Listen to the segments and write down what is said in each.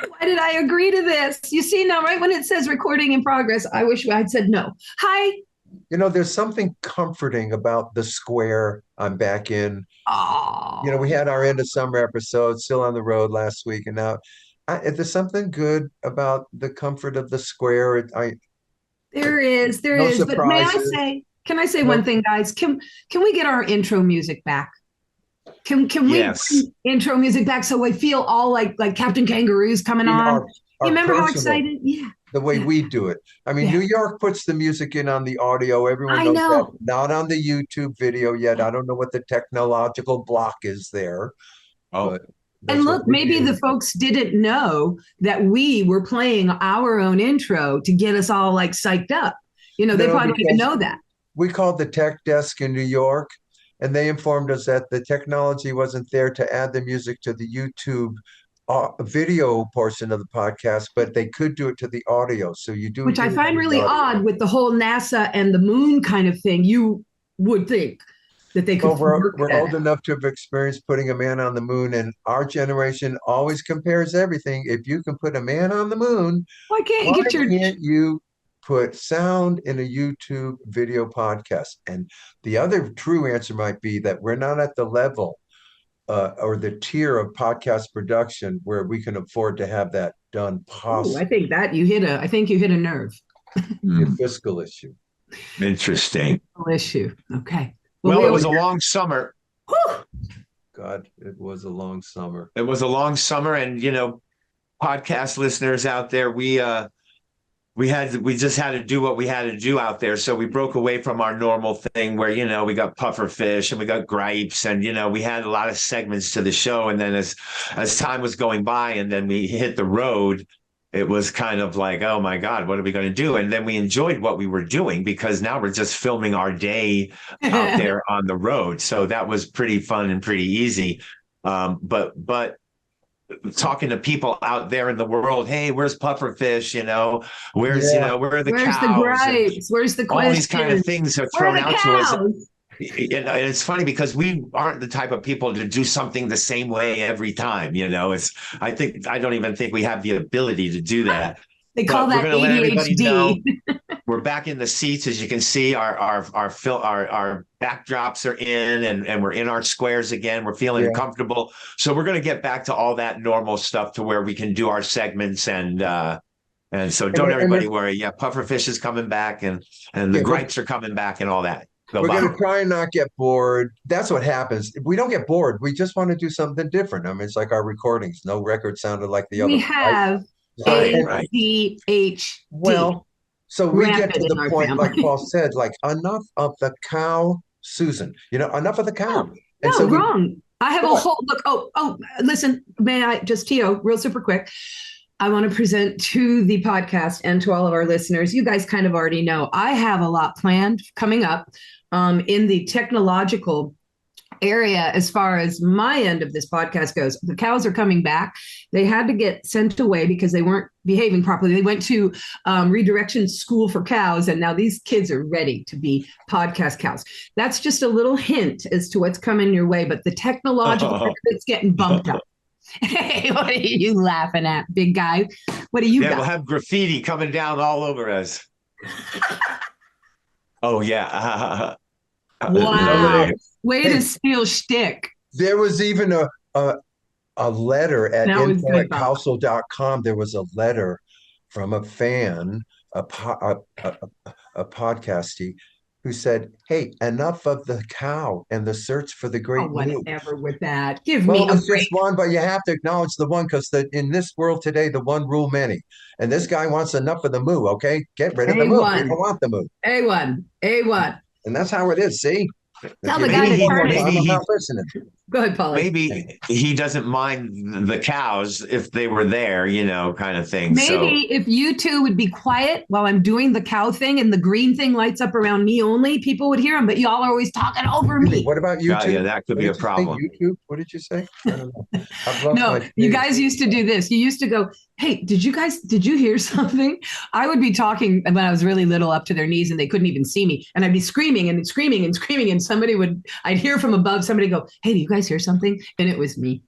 Why did I agree to this? You see now, right when it says recording in progress, I wish I'd said no. Hi. There's something comforting about the square I'm back in. We Oh, had our end of summer episode still on the road last week, and now there's something good about the comfort of the square. there No is. But may I surprises. say, can I say one No, thing, guys? Can we get our intro music back? Can we Yes. bring intro music back so I feel all like Captain Kangaroo's coming on? You our remember how personal, excited? Yeah, the way yeah, we do it. I mean, yeah. New York puts the music in on the audio. Everyone I knows that. know. Not on the YouTube video yet. I don't know what the technological block is there, Oh, but And that's what look, we maybe do. the folks didn't know that we were playing our own intro to get us all like psyched up. They No, probably don't even because know that. we called the tech desk in New York, and they informed us that the technology wasn't there to add the music to the YouTube video portion of the podcast, but they could do it to the audio. So you do Which I hear it find on the really audio. odd with the whole NASA and the moon kind of thing. You would think that they could Well, we're work we're that old out. enough to have experienced putting a man on the moon, and our generation always compares everything. If you can put a man on the moon, Why can't you why get your can't you put sound in a YouTube video podcast? And the other true answer might be that we're not at the level or the tier of podcast production where we can afford to have that done Oh, I possibly. think that you hit a I think you hit a nerve The hmm. fiscal issue. Interesting. issue. Okay. Well, Well, we it always was a long summer. whew, God, it was a long summer. It was a long summer, and podcast listeners out there, we just had to do what we had to do out there. So we broke away from our normal thing where, we got puffer fish and we got gripes and, we had a lot of segments to the show. And then as time was going by and then we hit the road, it was kind of like, oh my God, what are we going to do? And then we enjoyed what we were doing because now we're just filming our day out there on the road. So that was pretty fun and pretty easy. But talking to people out there in the world, hey, where's pufferfish? Yeah. Where are the where's the cows? And gripes? Where's the all these kind of questions? things are Where are thrown the out to us. cows? And it's funny because we aren't the type of people to do something the same way every time. I don't even think we have the ability to do that. They call But we're that going to let everybody know ADHD. we're back in the seats. As you can see, our backdrops are in, and we're in our squares again. We're feeling Yeah. comfortable. So we're going to get back to all that normal stuff to where we can do our segments and so don't everybody worry. Yeah, pufferfish is coming back, and the Yeah, gripes are coming back, and all that. So, we're going to Bob. try and not get bored. That's what happens. If we don't get bored, we just want to do something different. I mean, it's like our recordings. No record sounded like the other We one, right? have And Right. ADHD well, so we get rampant to in the our point, like family. Paul said, like enough of the cow, Susan. Enough of the cow. No, And so no, we wrong. I have a what? whole look. Listen, may I just, Tio, real super quick. I want to present to the podcast and to all of our listeners. You guys kind of already know I have a lot planned coming up in the technological area as far as my end of this podcast goes. The cows are coming back. They had to get sent away because they weren't behaving properly. They went to redirection school for cows, and now these kids are ready to be podcast cows. That's just a little hint as to what's coming your way, but the technological it's getting bumped up. Hey, what are you laughing at, big guy? What do you Yeah, got? we'll have graffiti coming down all over us. Oh yeah. Wow. Hey, Way hey, to steal shtick. there was even a letter at That was info good, at Bob. cowsill.com. There was a letter from a fan, a podcastie, who said, "Hey, enough of the cow and the search for the Oh, great moo." whatever with that. Give me Well, a it's break. just one, but you have to acknowledge the one because in this world today, the one rule many. And this guy wants enough of the moo. Okay, get rid of the moo. We don't A1. want the moo, A1. A1. and that's how it is. See, if Tell you the do guy it to one turn more it. time, I'm not listening. Go ahead, Polly. maybe he doesn't mind the cows if they were there, kind of thing. So Maybe if you two would be quiet while I'm doing the cow thing and the green thing lights up around me only, people would hear him, but y'all are always talking over me. What about yeah, YouTube? that could What be a did you say? problem. YouTube? What did you say? I don't know. I've lost No, my you train of guys used to do this. You used to go, hey, did you hear something? I would be talking when I was really little up to their knees and they couldn't even see me. And I'd be screaming and screaming and screaming. And I'd hear from above somebody go, hey, do you guys hear something? And it was me.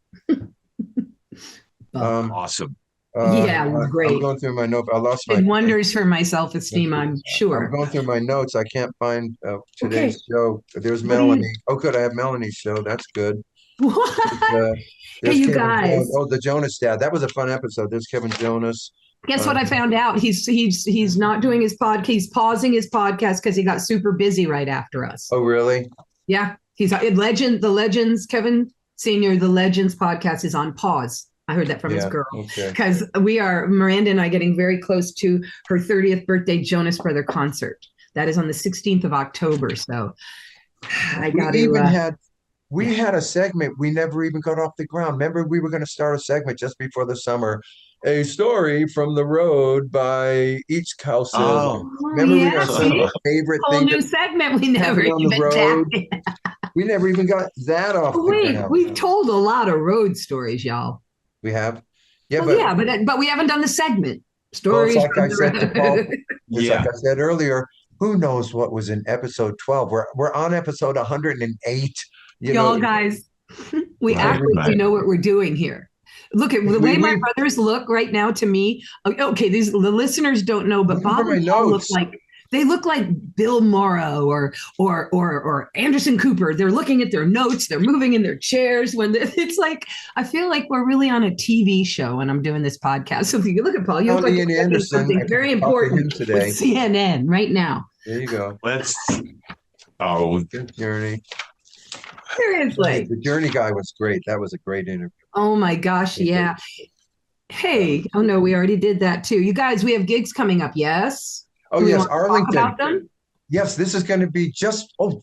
Um, Awesome. Yeah, it was great. I'm going through my notes. I lost my. Did wonders for my self-esteem, I'm I'm sure. going through my notes. I can't find today's Okay. show. There's What do you- Melanie. Oh, good. I have Melanie's show. That's good. What? Uh, Hey, there's you Kevin guys. Jonas. Oh, the Jonas Dad. That was a fun episode. There's Kevin Jonas. Guess what I found out? He's not doing his podcast. He's pausing his podcast because he got super busy right after us. Oh, really? Yeah, he's the Legends, Kevin Senior. The Legends podcast is on pause. I heard that from his girl because Miranda and I getting very close to her 30th birthday Jonas Brother concert. That is on the 16th of October. So I got to. We had a segment. We never even got off the ground. Remember, we were going to start a segment just before the summer. A story from the road by each Cowsills. Oh, remember, we got some favorite whole new segment. We never even tapped. We never even got that off. We've told a lot of road stories, y'all. We have, but we haven't done the segment stories. Well, like I said to Paul, like I said earlier, who knows what was in episode 12? We're on episode 108. Y'all guys, we actually know what we're doing here. Look at the way my brothers look right now to me. Okay, the listeners don't know, but Bob and Paul look like Bill Morrow or Anderson Cooper. They're looking at their notes. They're moving in their chairs. It's like I feel like we're really on a TV show when I'm doing this podcast. So if you look at Paul, you look like Anderson, something very important today with CNN right now. There you go. Good journey. Seriously, the Journey guy was great. That was a great interview. Oh my gosh, yeah. Hey, oh no, we already did that too. You guys, we have gigs coming up. Yes. Oh yes, Arlington. Yes, this is going to be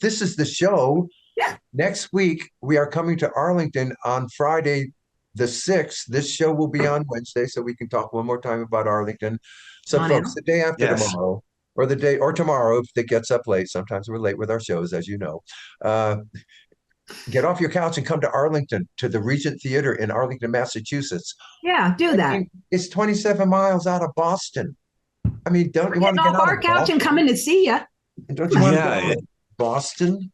this is the show. Yeah. Next week we are coming to Arlington on Friday the 6th. This show will be on Wednesday, so we can talk one more time about Arlington. So folks, the day after tomorrow, or tomorrow if it gets up late. Sometimes we're late with our shows, as you know. Get off your couch and come to Arlington, to the Regent Theater in Arlington, Massachusetts. Yeah, do that. It's 27 miles out of Boston. I mean, don't you want to get off our couch and come in to see you? Don't you want to go to Boston?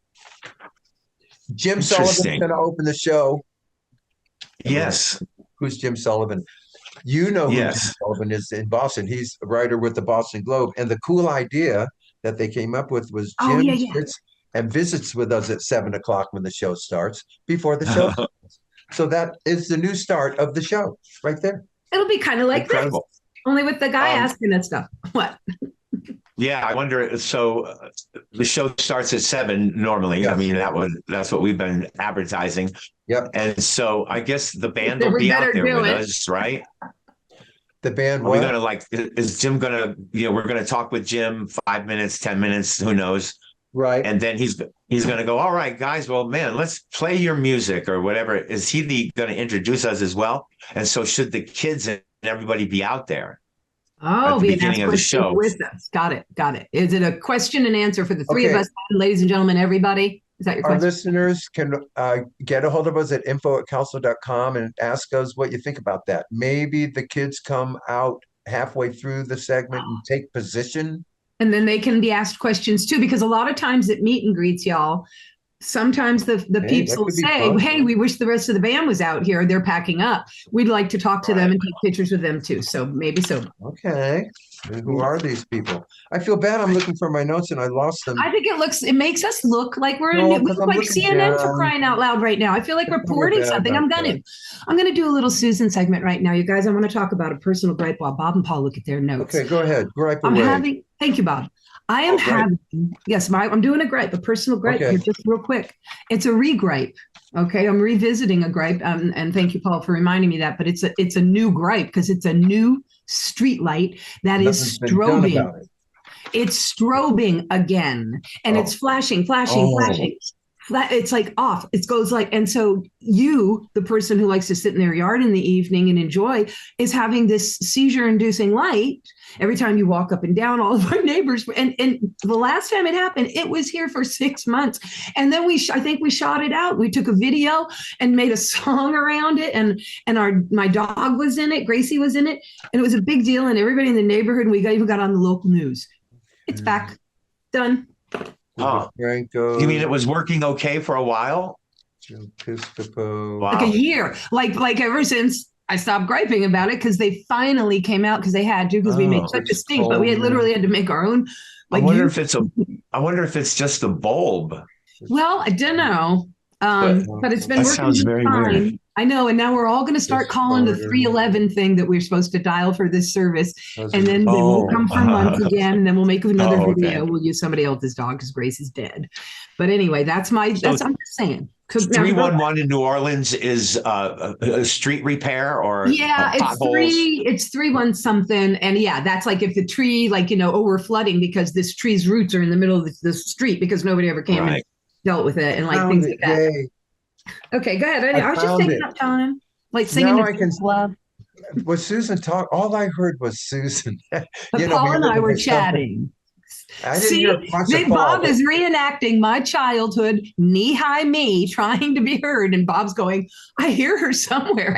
Jim Sullivan's going to open the show. Yes. Who's Jim Sullivan? You know who Jim Sullivan is in Boston. He's a writer with the Boston Globe. And the cool idea that they came up with was Jim sits and visits with us at 7:00 when the show starts, before the show starts. So that is the new start of the show right there. It'll be kind of like this, only with the guy asking us stuff. What? Yeah, I wonder. So the show starts at 7 normally. Yes. I mean, that's what we've been advertising. Yep. And so I guess the band will be out there with us, right? The band. We're gonna is Jim gonna? We're gonna talk with Jim 5 minutes, 10 minutes, who knows? Right. And then he's going to go, all right, guys, well, man, let's play your music or whatever. Is he going to introduce us as well? And so should the kids and everybody be out there? Oh, be beginning of the show with us. Got it. Is it a question and answer for the three of us, ladies and gentlemen, everybody? Is that your question? Our listeners can get a hold of us at info@cowsill.com and ask us what you think about that. Maybe the kids come out halfway through the segment and take position. And then they can be asked questions too, because a lot of times at meet and greets, y'all, sometimes the peeps will say, hey, we wish the rest of the band was out here. They're packing up. We'd like to talk to them and take pictures with them too. So maybe so. Okay. Who are these people? I feel bad. I'm looking for my notes and I lost them. I think it makes us look like we look like CNN for crying out loud right now. I feel like reporting something. I'm gonna do a little Susan segment right now, you guys. I want to talk about a personal gripe while Bob and Paul look at their notes. Okay, go ahead. Gripe away. Thank you, Bob. I'm doing a gripe, a personal gripe here, just real quick. It's a re-gripe. Okay, I'm revisiting a gripe, and thank you, Paul, for reminding me that. But it's a new gripe because it's a new street light that is strobing. It's strobing again, and it's flashing. It's like off. It goes like, and so you, the person who likes to sit in their yard in the evening and enjoy, is having this seizure-inducing light every time you walk up and down. All of our neighbors, and the last time it happened, it was here for 6 months, and then I think we shot it out. We took a video and made a song around it, and my dog was in it, Gracie was in it, and it was a big deal, and everybody in the neighborhood. And we even got on the local news. It's back, done. Oh, you mean it was working okay for a while? Episcopo. Like a year, like ever since I stopped griping about it because they finally came out because they had to, because we made such a stink, but we had literally had to make our own. I wonder if it's just the bulb. Well, I don't know. But it's been working just fine. Weird. I know, and now we're all going to start calling the 311 thing that we're supposed to dial for this service, and then they won't come for months again, and then we'll make another video. Okay. We'll use somebody else's dog because Grace is dead. But anyway, I'm just saying. 311 in New Orleans is a street repair, or it's 3-1 something, and that's like if the tree, we're flooding because this tree's roots are in the middle of the street because nobody ever came and dealt with it, and things like that. Yay. Okay, go ahead. I was just taking up time, singing. Now I can love. Was Susan talk? All I heard was Susan. But Paul and I were chatting. I didn't hear much of Paul. Bob is reenacting my childhood, knee-high me, trying to be heard, and Bob's going, I hear her somewhere.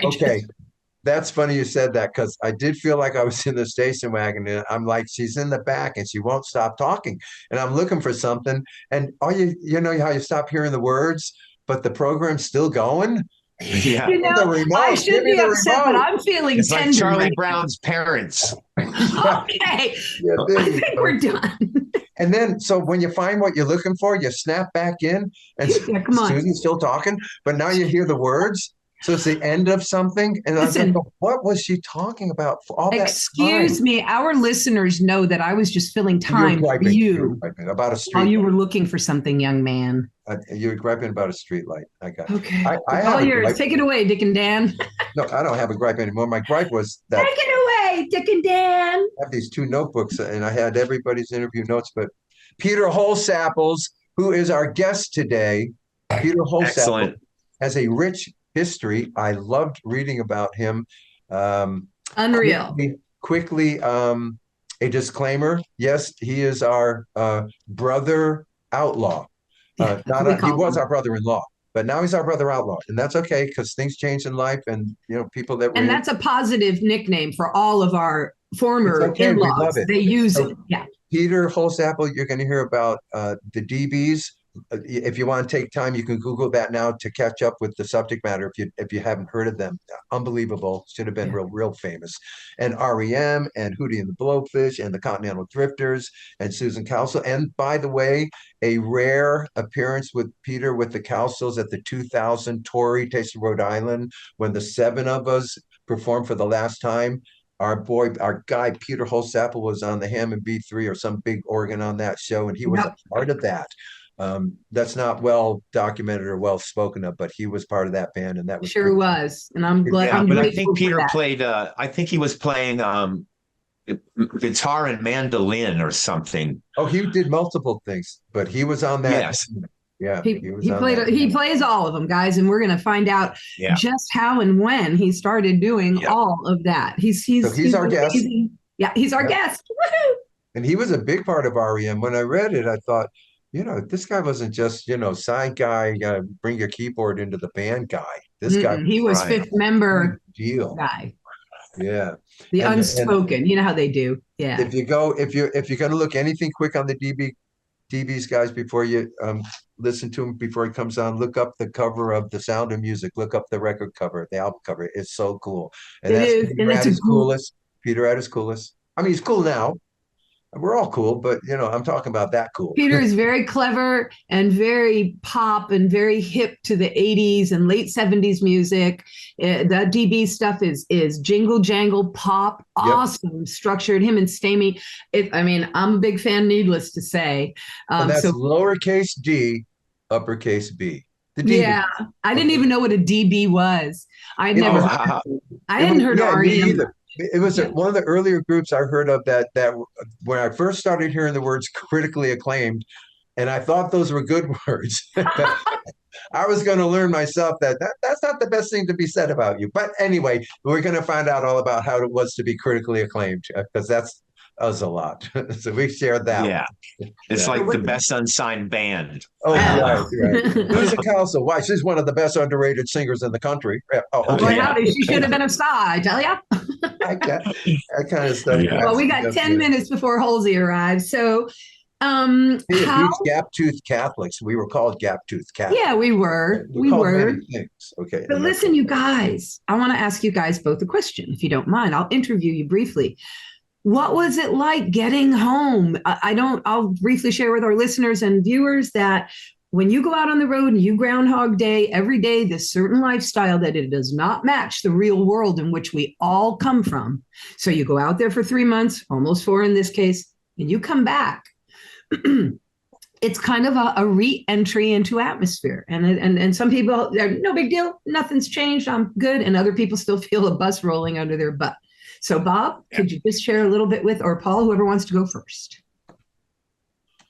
That's funny you said that, because I did feel like I was in the station wagon, and I'm like, she's in the back and she won't stop talking, and I'm looking for something, and you know how you stop hearing the words, but the program's still going. Yeah, I should be upset, but I'm feeling it's tender. Like Charlie Brown's parents. Okay, I think we're done. And then, so when you find what you're looking for, you snap back in, and Susan's still talking, but now you hear the words. So it's the end of something. And I was like, what was she talking about for all that time? Excuse me, our listeners know that I was just filling time for you. About a street while you were looking for something, young man. You were griping about a street light. I got it. Okay. All yours. Take it away, Dick and Dan. No, I don't have a gripe anymore. My gripe was that. Take it away, Dick and Dan. I have these 2 notebooks, and I had everybody's interview notes, but Peter Holsapple, who is our guest today, Peter Holsapple has a rich history. I loved reading about him. Unreal. Quickly, a disclaimer. Yes, he is our brother outlaw. He was our brother-in-law, but now he's our brother outlaw, and that's okay because things change in life, and people that. And that's a positive nickname for all of our former in-laws. They use it. Yeah. Peter Holsapple, you're going to hear about the DBs. If you want to take time, you can Google that now to catch up with the subject matter. If you haven't heard of them, unbelievable. Should have been real famous. And R.E.M. and Hootie and the Blowfish and the Continental Drifters and Susan Cowsills. And by the way, a rare appearance with Peter with the Cowsills at the 2000 Tory Taste of Rhode Island when the 7 of us performed for the last time. Our guy, Peter Holsapple, was on the Hammond B3 or some big organ on that show, and he was a part of that. That's not well documented or well spoken of, but he was part of that band, and that was was. And I'm glad. Yeah, but I think Peter played. I think he was playing guitar and mandolin or something. Oh, he did multiple things, but he was on that. Yes. Yeah, he plays all of them, guys, and we're going to find out just how and when he started doing all of that. He's our guest. Yeah, he's our guest. Woohoo! And he was a big part of R.E.M. When I read it, I thought, this guy wasn't just, side guy, bring your keyboard into the band guy. This guy, he was 5th member guy. Yeah. The unspoken, you know how they do. Yeah. If you're going to look anything quick on the DBs guys before you listen to him before he comes on, look up the cover of The Sound of Music, look up the record cover, the album cover. It's so cool. And Peter at his coolest. Peter at his coolest. I mean, he's cool now. We're all cool, but I'm talking about that cool. Peter is very clever and very pop and very hip to the 80s and late 70s music. That DB stuff is jingle jangle pop, awesome, structured. Him and Stamey. I'm a big fan, needless to say. And that's lowercase d, uppercase B. The DB. Yeah, I didn't even know what a DB was. I hadn't heard of R.E.M. either. It was one of the earlier groups I heard of that when I first started hearing the words critically acclaimed, and I thought those were good words. I was going to learn myself that's not the best thing to be said about you. But anyway, we're going to find out all about how it was to be critically acclaimed, because that's us a lot. So we shared that. Yeah. It's like the best unsigned band. Oh, right. Who's a Cowsill? Why, she's one of the best underrated singers in the country. She should have been a star, I tell you. that kind of stuff. Well, we got 10 minutes before Halsey arrives. So How? These gap-toothed Catholics, we were called gap-toothed Catholics. Yeah, we were. We're We called were. many things. Okay. But listen, you guys, I want to ask you guys both a question, if you don't mind. I'll interview you briefly. What was it like getting home? I'll briefly share with our listeners and viewers that when you go out on the road and you Groundhog Day every day, this certain lifestyle that it does not match the real world in which we all come from. So you go out there for 3 months, almost 4 in this case, and you come back. It's kind of a re-entry into atmosphere. And some people, no big deal, nothing's changed, I'm good. And other people still feel a bus rolling under their butt. So Bob, could you just share a little bit with, or Paul, whoever wants to go first,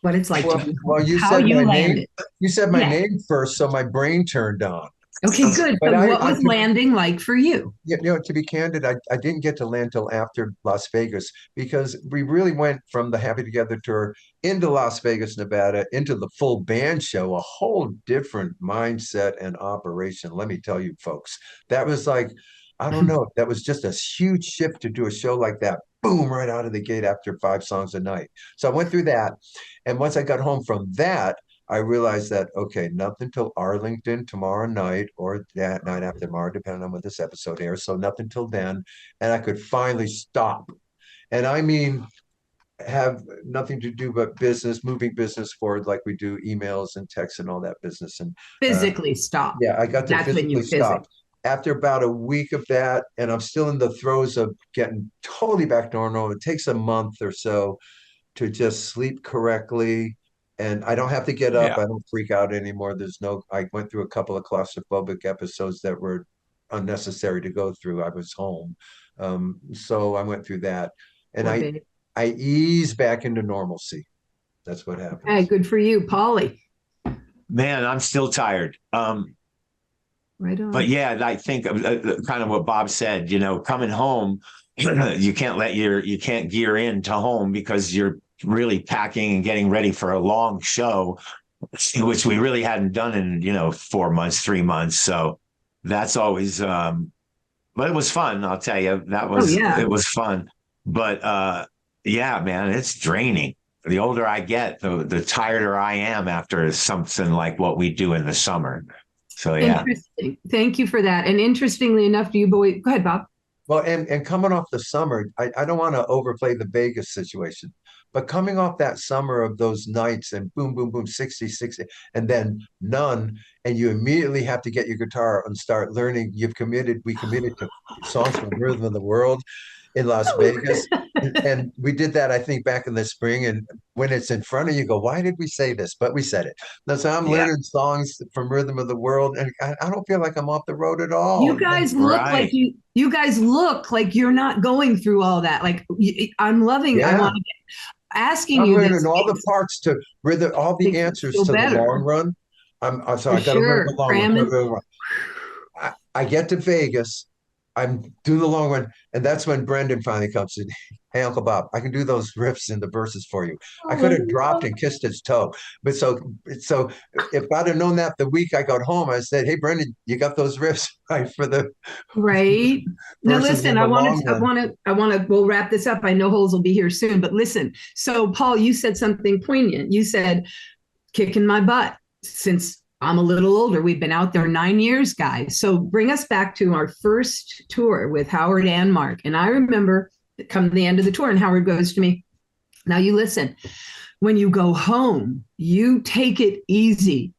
what it's like to be well, you how said you my landed. name. You said my name first, so my brain turned on. Okay, good. But But what was landing like for you? To be candid, I didn't get to land till after Las Vegas because we really went from the Happy Together tour into Las Vegas, Nevada, into the full band show, a whole different mindset and operation. Let me tell you, folks, that was like, I don't know, that was just a huge shift to do a show like that. Boom, right out of the gate after 5 songs a night. So I went through that. And once I got home from that, I realized that, okay, nothing till Arlington tomorrow night or that night after tomorrow, depending on when this episode airs. So nothing till then. And I could finally stop. And I mean, have nothing to do but business, moving business forward like we do emails and texts and all that business. And Physically stop. yeah, I got to physically stop. After about a week of that, and I'm still in the throes of getting totally back to normal. It takes a month or so to just sleep correctly. And I don't have to get up. Yeah. I don't freak out anymore. I went through a couple of claustrophobic episodes that were unnecessary to go through. I was home. So I went through that. And I ease back into normalcy. That's what happened. Hey, good for you, Paulie. Man, I'm still tired. Right on. But yeah, I think kind of what Bob said, coming home, you can't gear into home because you're really packing and getting ready for a long show, which we really hadn't done in 4 months, 3 months. So that's always but it was fun, I'll tell you. It was fun. But yeah, man, it's draining. The older I get, the tireder I am after something like what we do in the summer. So yeah. Interesting. Thank you for that. And interestingly enough, go ahead, Bob. Well, and coming off the summer, I don't want to overplay the Vegas situation, but coming off that summer of those nights and boom, boom, boom, 60, 60, and then none, and you immediately have to get your guitar and start learning. We committed to songs from Rhythm of the World in Las Vegas. And we did that, I think, back in the spring. And when it's in front of you, go, why did we say this? But we said it. So I'm learning songs from Rhythm of the World, and I don't feel like I'm off the road at all. You guys look like you guys look like you're not going through all that. Like I'm loving. Yeah. I want to asking I'm you learning this. all the parts to all the answers to the long run. I'm sorry, I got to learn the long run. I get to Vegas. I'm doing the long run, and that's when Brendan finally comes in. Hey, Uncle Bob, I can do those riffs and the verses for you. I could have dropped and kissed his toe, but so if I'd have known that the week I got home, I said, "Hey, Brendan, you got those riffs right for the right." Now, listen, I want to. We'll wrap this up. I know Holes will be here soon, but listen. So, Paul, you said something poignant. You said, "Kicking my butt since." I'm a little older. We've been out there 9 years, guys. So bring us back to our first tour with Howard and Mark. And I remember come the end of the tour and Howard goes to me, now you listen, when you go home, you take it easy.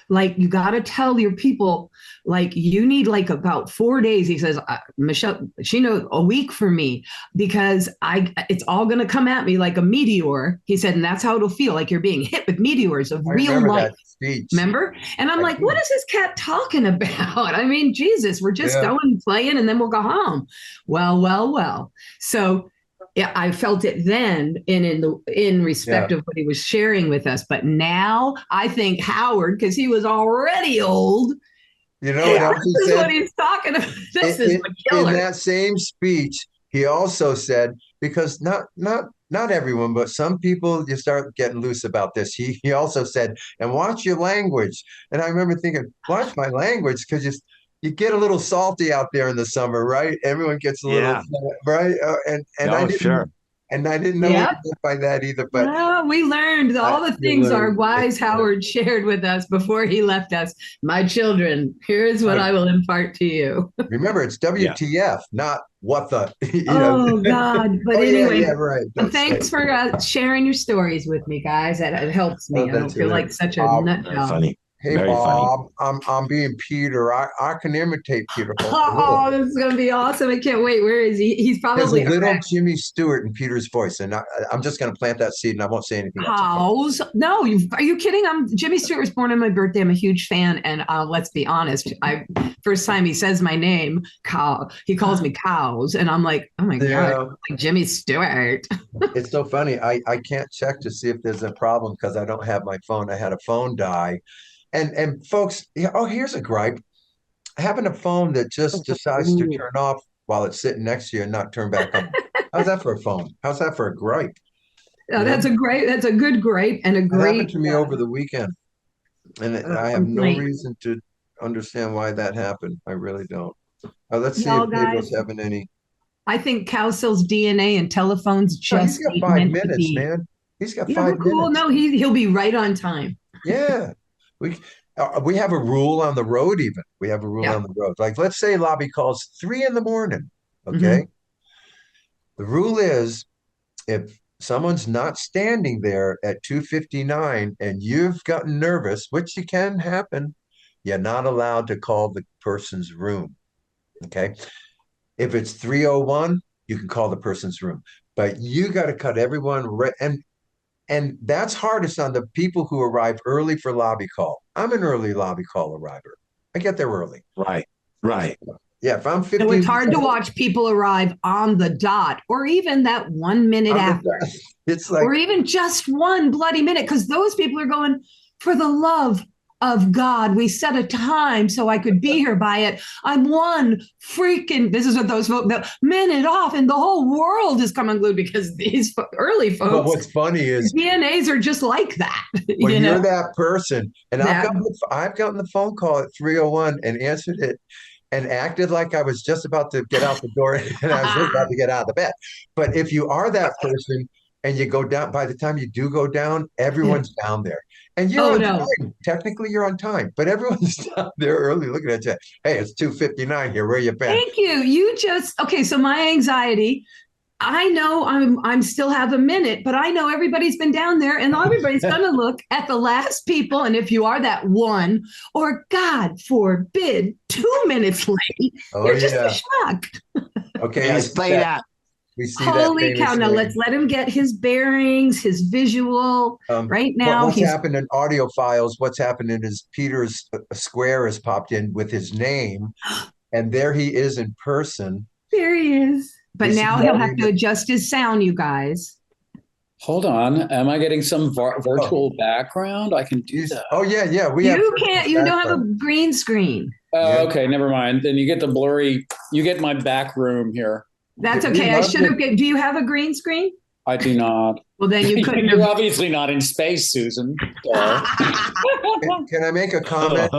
Like you got to tell your people, like you need like about 4 days. He says, Michelle, she knows a week for me because it's all going to come at me like a meteor. He said, and that's how it'll feel like you're being hit with meteors of real life. Remember? And I'm like, what is this cat talking about? I mean, Jesus, we're just going playing and then we'll go home. Well. So yeah, I felt it then in respect of what he was sharing with us. But now I think Howard, because he was already old. You know what else he said? This is what he's talking about. This is a killer. In that same speech, he also said, because not everyone, but some people, you start getting loose about this. He also said, and watch your language. And I remember thinking, watch my language, because you get a little salty out there in the summer, right? Everyone gets a little, right? And I didn't know what Yep. you meant by that either. But No, we learned all the things our learned. wise Howard shared with us before he left us. My children, here's what I will impart to you. Remember, it's WTF, not what the. Oh God! But Oh anyway, yeah, right. thanks for sharing your stories with me, guys. It helps me. I don't feel like such a nut job. Funny. Hey Very Bob, I'm being Peter. I can imitate Peter Holsapple. Oh, this is gonna be awesome! I can't wait. Where is he? He's There's probably a little Jimmy Stewart in Peter's voice, and I'm just going to plant that seed, and I won't say anything else. Cows? No, are you kidding? Jimmy Stewart was born on my birthday. I'm a huge fan, and let's be honest. First time he says my name, cow. He calls me Cows, and I'm like, oh my God, like Jimmy Stewart. It's so funny. I can't check to see if there's a problem because I don't have my phone. I had a phone die. And folks, here's a gripe. Having a phone that just decides to turn off while it's sitting next to you and not turn back on. How's that for a phone? How's that for a gripe? That's a good gripe and a great. It happened to me over the weekend. And I have no reason to understand why that happened. I really don't. Let's see if Pedro's having any. I think Cowsills' DNA and telephones just. He's got 5 minutes, man. He's got 5 minutes. Cool. No, he'll be right on time. Yeah. We have a rule on the road even. We have a rule on the road. Like, let's say lobby calls 3 a.m, okay? The rule is if someone's not standing there at 2:59 and you've gotten nervous, which can happen, you're not allowed to call the person's room, okay? If it's 3:01, you can call the person's room. But you got to cut everyone and that's hardest on the people who arrive early for lobby call. I'm an early lobby call arriver. I get there early. Right. Yeah, if I'm 50. So it's hard to watch people arrive on the dot or even that 1 minute after. It's like, or even just 1 bloody minute, because those people are going, for the love of God, we set a time so I could be here by it. I'm 1 freaking, this is what those folks, the minute off, and the whole world is come unglued because these early folks. But what's funny is DNAs are just like that. When you're that person, and I've gotten the phone call at 3:01 and answered it and acted like I was just about to get out the door and I was just about to get out of the bed. But if you are that person and you go down, by the time you do go down, everyone's down there. And you're on time. Technically, you're on time, but everyone's down there early looking at you. Hey, it's 2:59 here. Where you been? Thank you. Okay. So my anxiety, I know I'm still have a minute, but I know everybody's been down there and everybody's going to look at the last people. And if you are that 1, or God forbid, 2 minutes late, you're just shocked. Okay. Let's play that. We see Holy cow. Now let's let him get his bearings, his visual right now. What's happened in audio files, what's happening is Peter's square has popped in with his name and there he is in person. There he is. But now he'll have to adjust his sound, you guys. Hold on. Am I getting some virtual background? I can do that. Oh, yeah. You don't have a green screen. Oh, okay. Never mind. Then you get the blurry, you get my back room here. That's okay. I should have do you have a green screen? I do not. Well, then you couldn't. You're obviously not in space, Susan. Can I make a comment?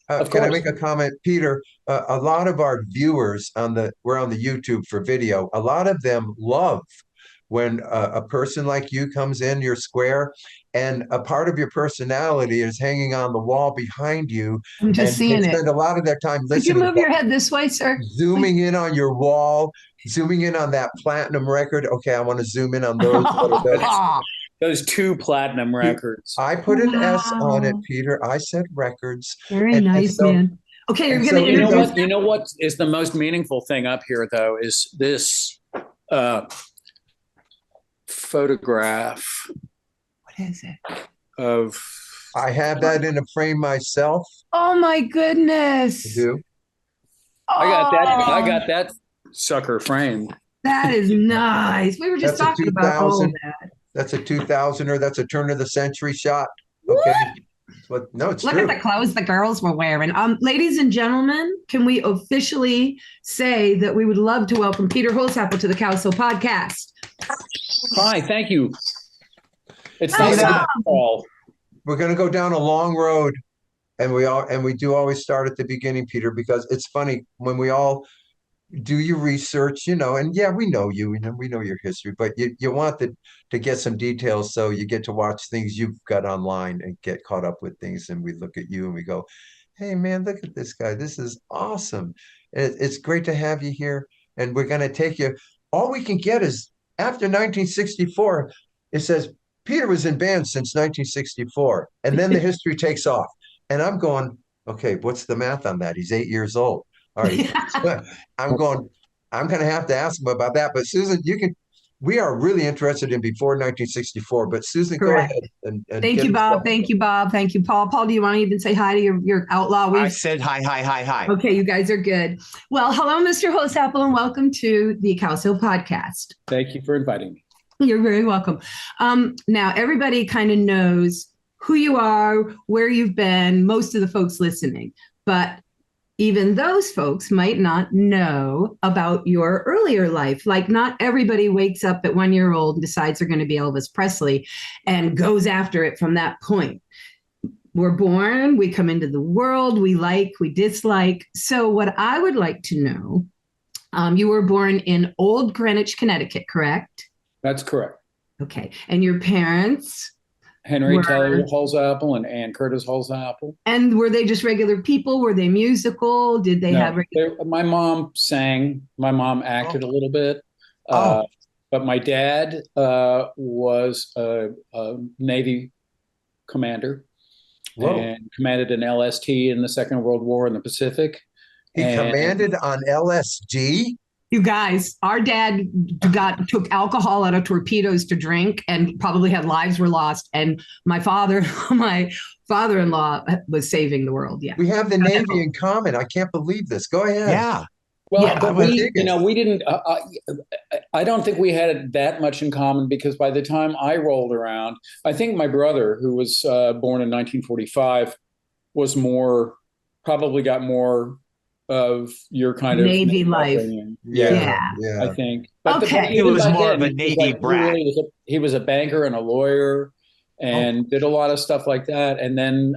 Can I make a comment, Peter? A lot of our viewers we're on the YouTube for video. A lot of them love when a person like you comes in your square and a part of your personality is hanging on the wall behind you. I'm just seeing it. Spend a lot of their time listening. Could you move your head this way, sir? Zooming in on your wall, zooming in on that platinum record. Okay, I want to zoom in on those. Those 2 platinum records. I put an S on it, Peter. I said records. Very nice, man. Okay, you're going to introduce. You know what is the most meaningful thing up here, though, is this photograph. What is it? I have that in a frame myself. Oh my goodness! You do? I got that sucker framed. That is nice. We were just talking about all that. That's a 2000er. That's a turn of the century shot. Okay. It's Look true. at the clothes the girls were wearing. Ladies and gentlemen, can we officially say that we would love to welcome Peter Holsapple to the Cowsills podcast? Hi, thank you. It's nice to all. We're going to go down a long road, and we do always start at the beginning, Peter, because it's funny when we all do your research, and yeah, we know you and we know your history, but you want to get some details so you get to watch things you've got online and get caught up with things. And we look at you and we go, hey man, look at this guy. This is awesome. It's great to have you here. And we're going to take you. All we can get is after 1964, it says Peter was in band since 1964. And then the history takes off. And I'm going, okay, what's the math on that? He's 8 years old. All right. I'm going to have to ask him about that. But Susan, we are really interested in before 1964. But Susan, Correct. go ahead and thank you, Bob. Thank you, Bob. Thank you, Paul. Paul, do you want to even say hi to your outlaw? I said hi. Okay, you guys are good. Well, hello, Mr. Holsapple, and welcome to the Cowsills podcast. Thank you for inviting me. You're very welcome. Now, everybody kind of knows who you are, where you've been, most of the folks listening. But even those folks might not know about your earlier life. Like, not everybody wakes up at 1 year old and decides they're going to be Elvis Presley and goes after it from that point. We're born, we come into the world, we like, we dislike. So what I would like to know, you were born in Old Greenwich, Connecticut, correct? That's correct. Okay. And your parents? Henry Taylor Holsapple and Ann Curtis Holsapple. And were they just regular people? Were they musical? Did they have my mom sang. My mom acted a little bit. But my dad was a Navy commander. Whoa. And commanded an LST in the Second World War in the Pacific. He commanded on LSG? You guys, our dad took alcohol out of torpedoes to drink and probably had lives were lost. And my father-in-law was saving the world. Yeah. We have the Navy in common. I can't believe this. Go ahead. Yeah. Well, yeah, but we didn't, I don't think we had that much in common because by the time I rolled around, I think my brother, who was born in 1945, probably got more of your kind of Navy life. Yeah. I think. But he was more of a Navy brat. He was a banker and a lawyer and did a lot of stuff like that. And then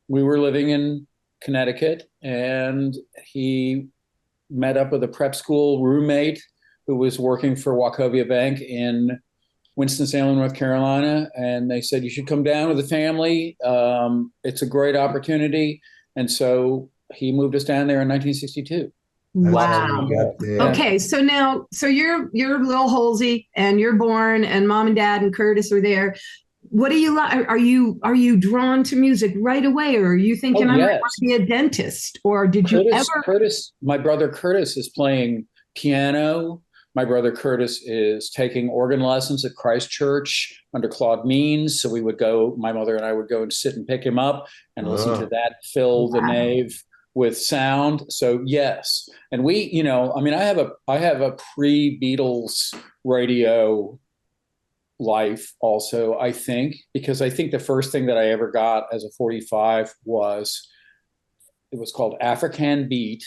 we were living in Connecticut, and he met up with a prep school roommate who was working for Wachovia Bank in Winston-Salem, North Carolina. And they said, you should come down with the family. It's a great opportunity. And so he moved us down there in 1962. Wow. Okay. So you're little Holsey and you're born and mom and dad and Curtis are there. What do you like? Are you drawn to music right away, or are you thinking I'm going to be a dentist, or did you ever? My brother Curtis is playing piano. My brother Curtis is taking organ lessons at Christ Church under Claude Means. So my mother and I would go and sit and pick him up and listen to that fill the nave with sound. So yes, and we, I have a pre-Beatles radio life also, I think, because I think the first thing that I ever got as a 45 was called African Beat,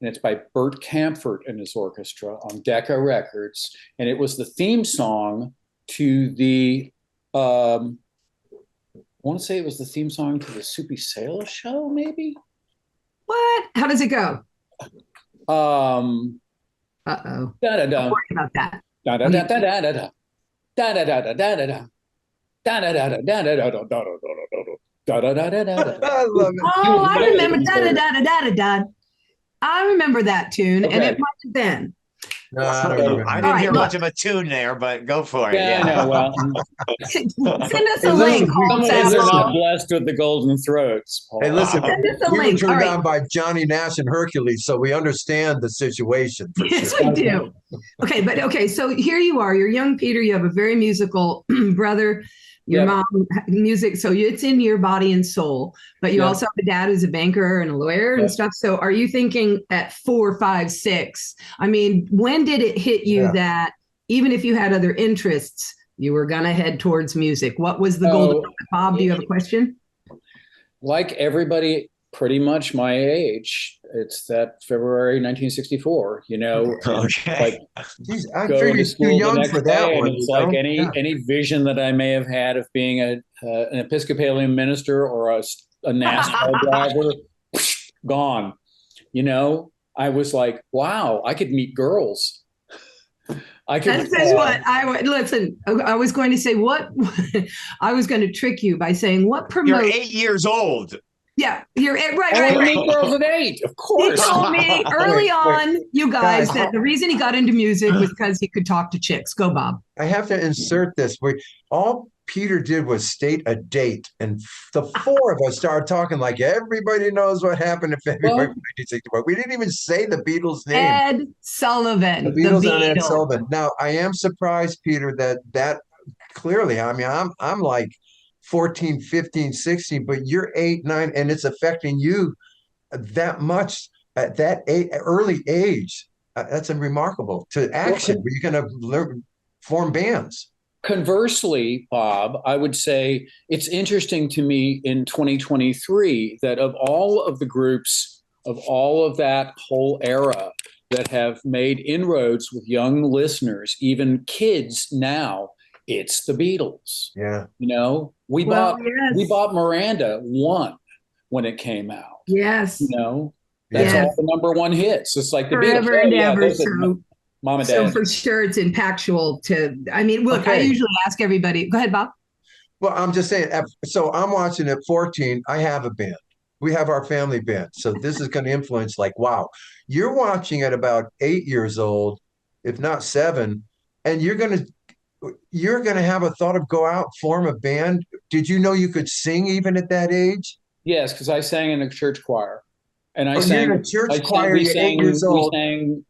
and it's by Bert Kaempfert and his orchestra on Decca Records, and it was the theme song to the I want to say it was the theme song to the Soupy Sales show, maybe. What? How does it go? Uh-oh. Da da da. Worry about that. Da da da da da da da. Da da da da da da da. Da da da da da da da da da da da da da. I love it. Oh, I remember da da da da da da. I remember that tune, and it might have been. No, I didn't hear much of a tune there, but go for it. Yeah, no, well, send us a link. Some of us are not blessed with the golden throats, Paul. Hey, listen, we were turned right on by Johnny Nash and Hercules, so we understand the situation. For yes, sure. we do. Okay, so here you are. You're young Peter. You have a very musical brother. Your mom, music. So it's in your body and soul. But you also have a dad who's a banker and a lawyer and stuff. So are you thinking at 4, 5, 6? I mean, when did it hit you that even if you had other interests, you were going to head towards music? What was the goal? Bob, do you have a question? Like everybody pretty much my age, it's that February 1964, okay. I'm sure you're too young for that one. It's like any vision that I may have had of being an Episcopalian minister or a NASCAR driver, gone. I was like, wow, I could meet girls. I could. This is what I would listen. I was going to say what I was going to trick you by saying what You're promote. 8 years old. Yeah, you're right. I want to Right. meet girls at 8, of He course. told me early on, you guys, Guys. that the reason he got into music was because he could talk to chicks. Go, Bob. I have to insert this. All Peter did was state a date, and the four of us started talking like everybody knows what happened in February 1964. We didn't even say the Beatles' name. Ed Sullivan. The Beatles and Ed Sullivan. Now, I am surprised, Peter, that clearly, I mean, I'm like 14, 15, 16, but you're 8, 9, and it's affecting you that much at that early age. That's remarkable to action where you're going to learn form bands. Conversely, Bob, I would say it's interesting to me in 2023 that of all of the groups of all of that whole era that have made inroads with young listeners, even kids now, it's the Beatles. Yeah. You know, we bought Miranda 1 when it came out. Yes. You know, that's all the number 1 hits. It's like the Forever Beatles. and ever. So, Mom and Dad. So for sure it's impactful to, I mean, look, Okay. I usually ask everybody, go ahead, Bob. Well, I'm just saying, so I'm watching at 14, I have a band. We have our family band. So this is going to influence like, wow, you're watching at about 8 years old, if not 7, and you're going to have a thought of go out, form a band. Did you know you could sing even at that age? Yes, because I sang in a church choir. And I sang in a church choir, we you're 8 years old. We sang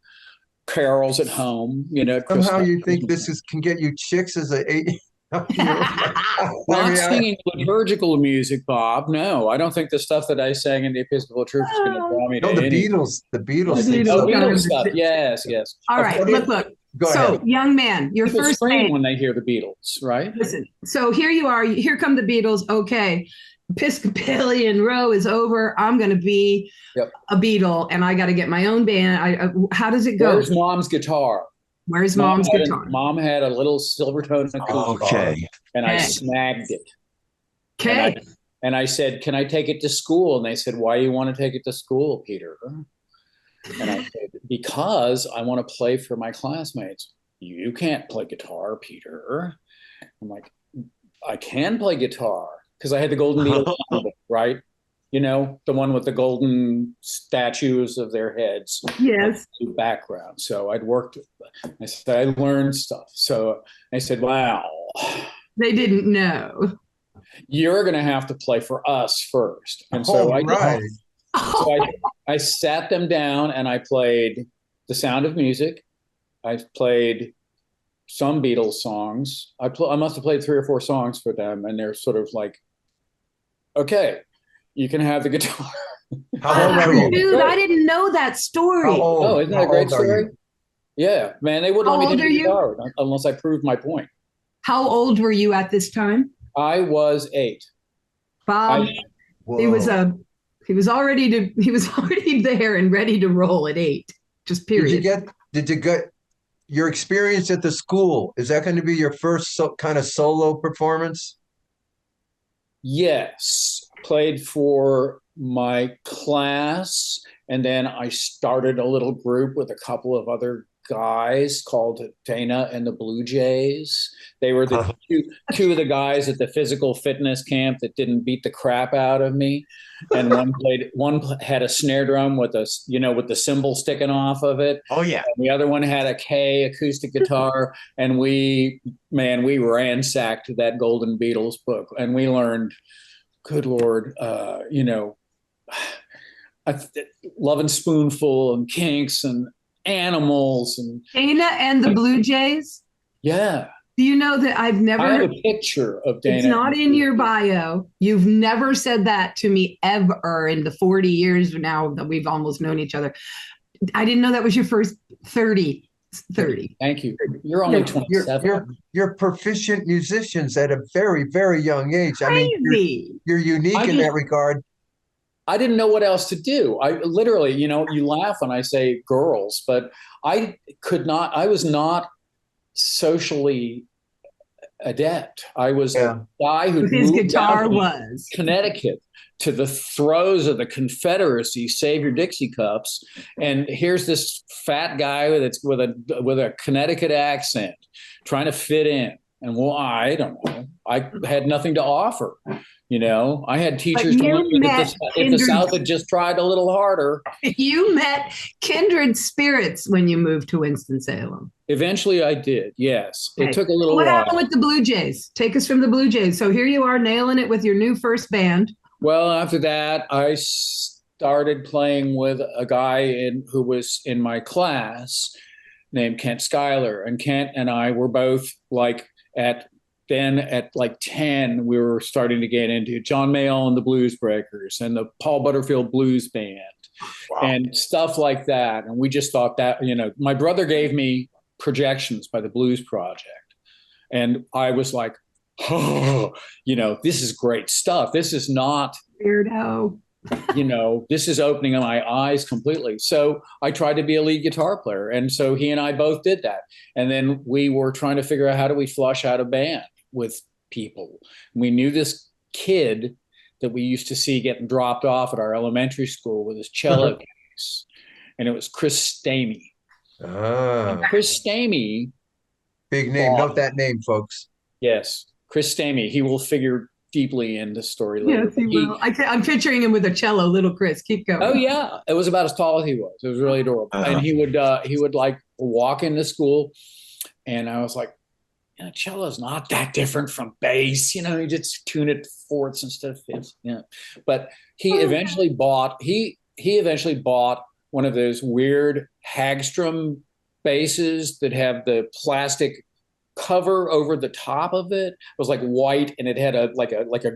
carols at home, you know. Somehow you think this can get you chicks as an 8 Not singing liturgical music, Bob. No, I don't think the stuff that I sang in the Episcopal Church is going to draw me to the any. Beatles. The Beatles. Beatles stuff. Yes. All right, look. Go so, ahead. young man, your People first scream name. when they hear the Beatles, right? Listen, so here you are. Here come the Beatles. Okay, Episcopalian row is over. I'm going to be a Beatle, and I got to get my own band. How does it go? Where's Mom's guitar? Where's Mom's guitar? Mom had a little Silvertone acoustic, and I snagged it. Okay. And I said, "Can I take it to school?" And they said, "Why do you want to take it to school, Peter?" And I said, "Because I want to play for my classmates." "You can't play guitar, Peter." I'm like, "I can play guitar," because I had the Golden Beatles, right? You know, the one with the golden statues of their heads. Yes. Background. So I'd worked. I said, I learned stuff. So I said, wow. They didn't know. You're going to have to play for us first. And so I sat them down and I played The Sound of Music. I played some Beatles songs. I must have played 3 or 4 songs for them. And they're sort of like, okay, you can have the guitar. How old are you? Dude, I didn't know that story. Oh, isn't that a great story? Yeah, man, they wouldn't let me take the guitar unless I proved my point. How old were you at this time? I was 8. Bob, he was already there and ready to roll at 8. Just period. Did you get your experience at the school? Is that going to be your first kind of solo performance? Yes, played for my class, and then I started a little group with a couple of other guys called Dana and the Blue Jays. They were the two of the guys at the physical fitness camp that didn't beat the crap out of me. And one had a snare drum with the cymbal sticking off of it. Oh yeah. And the other one had a K acoustic guitar. And we ransacked that Golden Beatles book, and we learned, good Lord, Love and Spoonful and Kinks and Animals and Dana and the Blue Jays. Yeah. Do you know that I have a picture of Dana? It's not in your bio. You've never said that to me ever in the 40 years now that we've almost known each other. I didn't know that was your first 30. Thank you. You're only 27. You're proficient musicians at a very, very young age. Crazy. I mean, you're unique in that regard. I didn't know what else to do. I literally, you laugh when I say girls, but I was not socially adept. I was Yeah. a guy who His moved guitar down from was. Connecticut to the throes of the Confederacy, save your Dixie cups, and here's this fat guy with a Connecticut accent trying to fit in. And well, I don't know. I had nothing to offer. You know, I had teachers telling me that if the South had just tried a little harder. You met kindred spirits when you moved to Winston-Salem. Eventually I did, yes. Okay. It took a little while. What happened with the Blue Jays? Take us from the Blue Jays. So here you are nailing it with your new first band. Well, after that, I started playing with a guy who was in my class named Kent Schuyler. And Kent and I were both like at 10, we were starting to get into John Mayall and the Blues Breakers and the Paul Butterfield Blues Band. Wow. And stuff like that. And we just thought that, you know, my brother gave me Projections by the Blues Project. And I was like, oh, you know, this is great stuff. This is not weirdo. You know, this is opening my eyes completely. So I tried to be a lead guitar player. And so he and I both did that. And then we were trying to figure out how do we flush out a band with people. We knew this kid that we used to see getting dropped off at our elementary school with his cello case. And it was Chris Stamey. Ah. Chris Stamey. Big name. Note that name, folks. Yes. Chris Stamey. He will figure deeply in the story later. Yes, he will. I'm picturing him with a cello, little Chris. Keep going. Oh yeah, it was about as tall as he was. It was really adorable. And he would like walk into school, and I was like, yeah, cello's not that different from bass. You know, you just tune it fourths instead of fifths. Yeah, but he eventually bought one of those weird Hagstrom basses that have the plastic cover over the top of it. It was like white, and it had a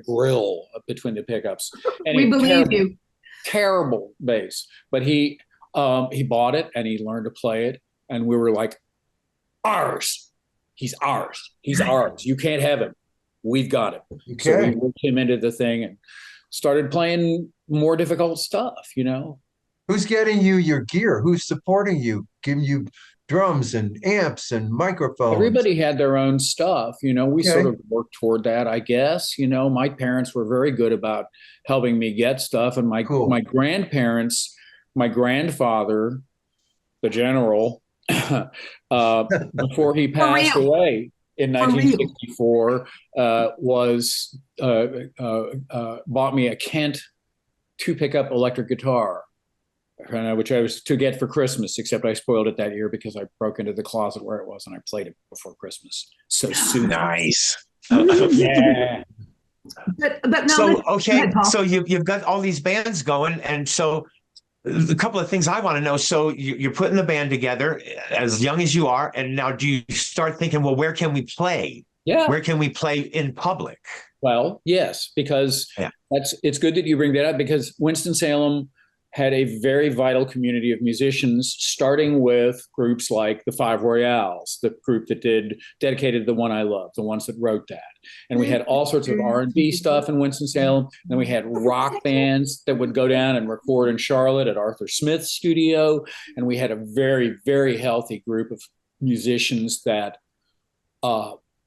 grill between the pickups. And we believe you. Terrible bass, but he bought it and he learned to play it, and we were like, ours. He's ours. He's ours. You can't have him. We've got him. Okay. So we worked him into the thing and started playing more difficult stuff. You know, who's getting you your gear? Who's supporting you? Giving you drums and amps and microphones. Everybody had their own stuff. You know, we sort of worked toward that, I guess. You know, my parents were very good about helping me get stuff. And my grandparents, my grandfather, the general, before he passed away in 1964, bought me a Kent 2-pickup electric guitar. Which I was to get for Christmas, except I spoiled it that year because I broke into the closet where it was and I played it before Christmas. So soon. Nice. Yeah. But no, so okay, so you've got all these bands going, and so a couple of things I want to know. So you're putting the band together as young as you are, and now do you start thinking, well, where can we play? Yeah. Where can we play in public? Well, yes, because it's good that you bring that up, because Winston-Salem had a very vital community of musicians, starting with groups like the Five Royales, the group that dedicated The One I Love, the ones that wrote that. And we had all sorts of R&B stuff in Winston-Salem. Then we had rock bands that would go down and record in Charlotte at Arthur Smith's studio. And we had a very, very healthy group of musicians that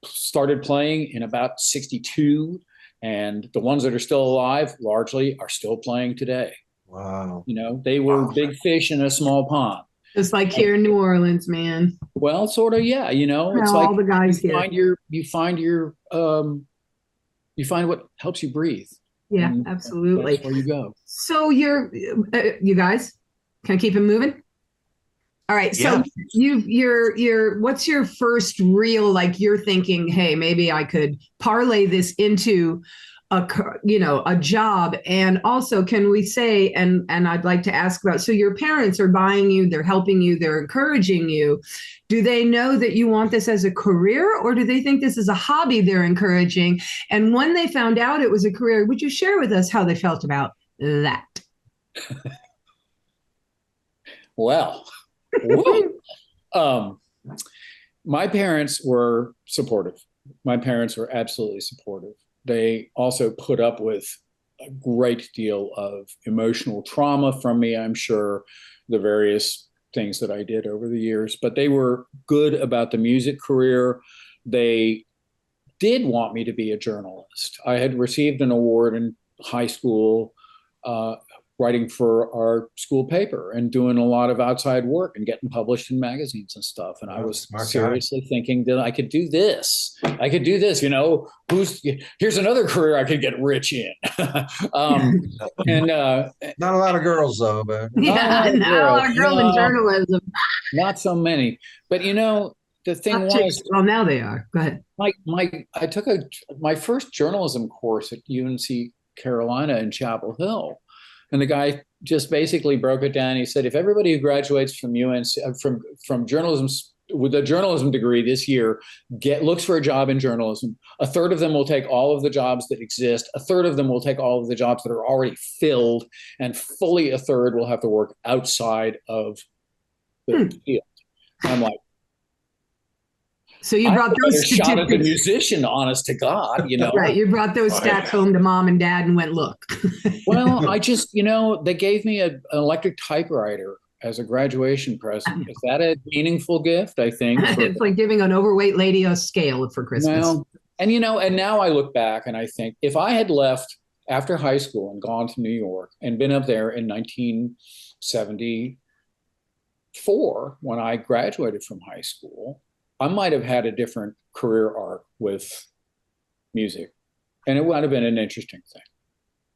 started playing in about 62. And the ones that are still alive largely are still playing today. Wow. You know, they were big fish in a small pond. Just like here in New Orleans, man. Well, sort of, yeah. You know, it's like all the guys you find what helps you breathe. Yeah, absolutely. That's where you go. So you guys, can I keep it moving? All right. So you're what's your first real, like, you're thinking, hey, maybe I could parlay this into a job. And also, can we say, and I'd like to ask about, so your parents are buying you, they're helping you, they're encouraging you. Do they know that you want this as a career, or do they think this is a hobby they're encouraging? And when they found out it was a career, would you share with us how they felt about that? Well, my parents were supportive. My parents were absolutely supportive. They also put up with a great deal of emotional trauma from me, I'm sure, the various things that I did over the years. But they were good about the music career. They did want me to be a journalist. I had received an award in high school, writing for our school paper and doing a lot of outside work and getting published in magazines and stuff. And I was seriously thinking that I could do this. I could do this, here's another career I could get rich in. And not a lot of girls though, but not a lot of girls in journalism. Not so many. But the thing was, well, now they are. Go ahead. I took my first journalism course at UNC Carolina in Chapel Hill. And the guy just basically broke it down. He said, if everybody who graduates from UNC, from journalism with a journalism degree this year looks for a job in journalism, a third of them will take all of the jobs that exist. A third of them will take all of the jobs that are already filled, and fully a third will have to work outside of the field. I'm like, so you brought those statistics. Shot at the musician, honest to God, Right, you brought those stats home to mom and dad and went, look. Well, I just, they gave me an electric typewriter as a graduation present. Is that a meaningful gift? I think it's like giving an overweight lady a scale for Christmas. Well, and now I look back and I think if I had left after high school and gone to New York and been up there in 1974 when I graduated from high school, I might have had a different career arc with music, and it would have been an interesting thing.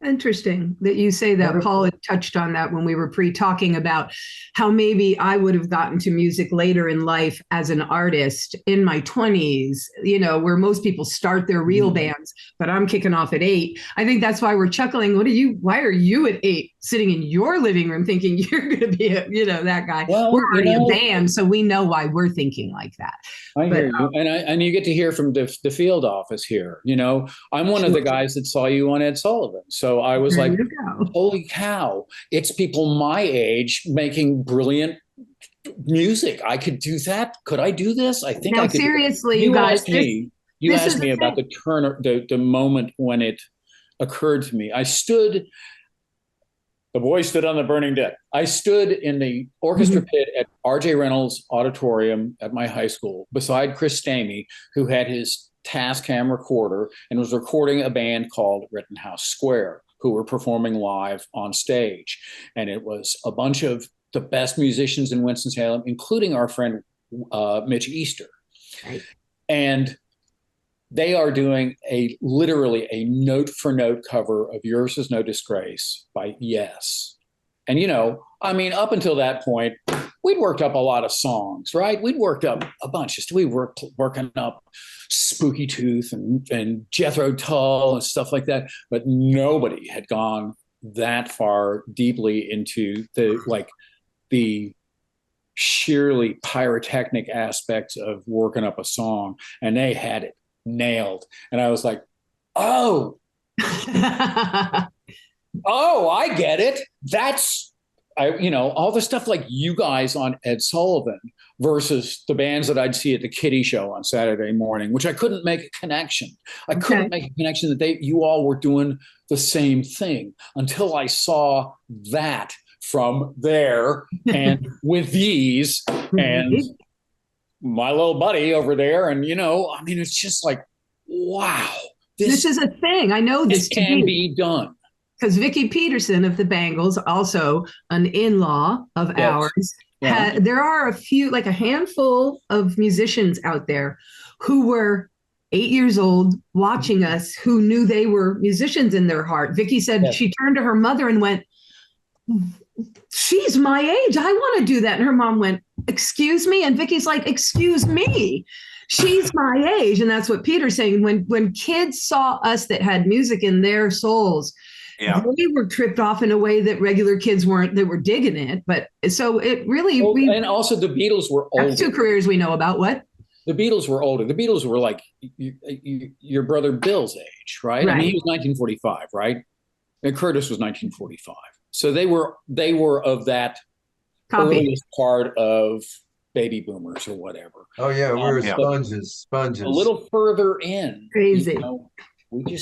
Interesting that you say that. Paul had touched on that when we were talking about how maybe I would have gotten to music later in life as an artist in my 20s, where most people start their real bands, but I'm kicking off at 8. I think that's why we're chuckling. Why are you at 8 sitting in your living room thinking you're going to be that guy? Well, we're already a band, so we know why we're thinking like that. I hear you. And you get to hear from the field office here. I'm one of the guys that saw you on Ed Sullivan. So I was like, holy cow, it's people my age making brilliant music. I could do that. Could I do this? I think I could. Seriously, you guys. You asked me about the moment when it occurred to me. The boy stood on the burning deck. I stood in the orchestra pit at R.J. Reynolds Auditorium at my high school beside Chris Stamey, who had his Tascam recorder and was recording a band called Rittenhouse Square, who were performing live on stage. And it was a bunch of the best musicians in Winston-Salem, including our friend Mitch Easter. Right. And they are doing literally a note-for-note cover of Yours Is No Disgrace by Yes. And, up until that point, we'd worked up a lot of songs, right? We'd worked up a bunch. We were working up Spooky Tooth and Jethro Tull and stuff like that. But nobody had gone that far deeply into the sheerly pyrotechnic aspects of working up a song. And they had it nailed. And I was like, oh, I get it. That's, all the stuff like you guys on Ed Sullivan versus the bands that I'd see at the Kiddie Show on Saturday morning, which I couldn't make a connection. I couldn't make a connection that you all were doing the same thing until I saw that from there and with these and my little buddy over there. And, it's just like, wow. This is a thing. I know this can be done. Because Vicki Peterson of the Bangles, also an in-law of ours, there are a handful of musicians out there who were 8 years old watching us, who knew they were musicians in their heart. Vicki said she turned to her mother and went, she's my age. I want to do that. And her mom went, excuse me? And Vicki's like, excuse me. She's my age. And that's what Peter's saying. When kids saw us that had music in their souls, they were tripped off in a way that regular kids weren't. They were digging it. But so it really... and also the Beatles were older. That's 2 careers we know about. What? The Beatles were older. The Beatles were like your brother Bill's age, right? I mean, he was 1945, right? And Curtis was 1945. So they were of that earliest part of baby boomers or whatever. Oh yeah, we were sponges. A little further in. Crazy. We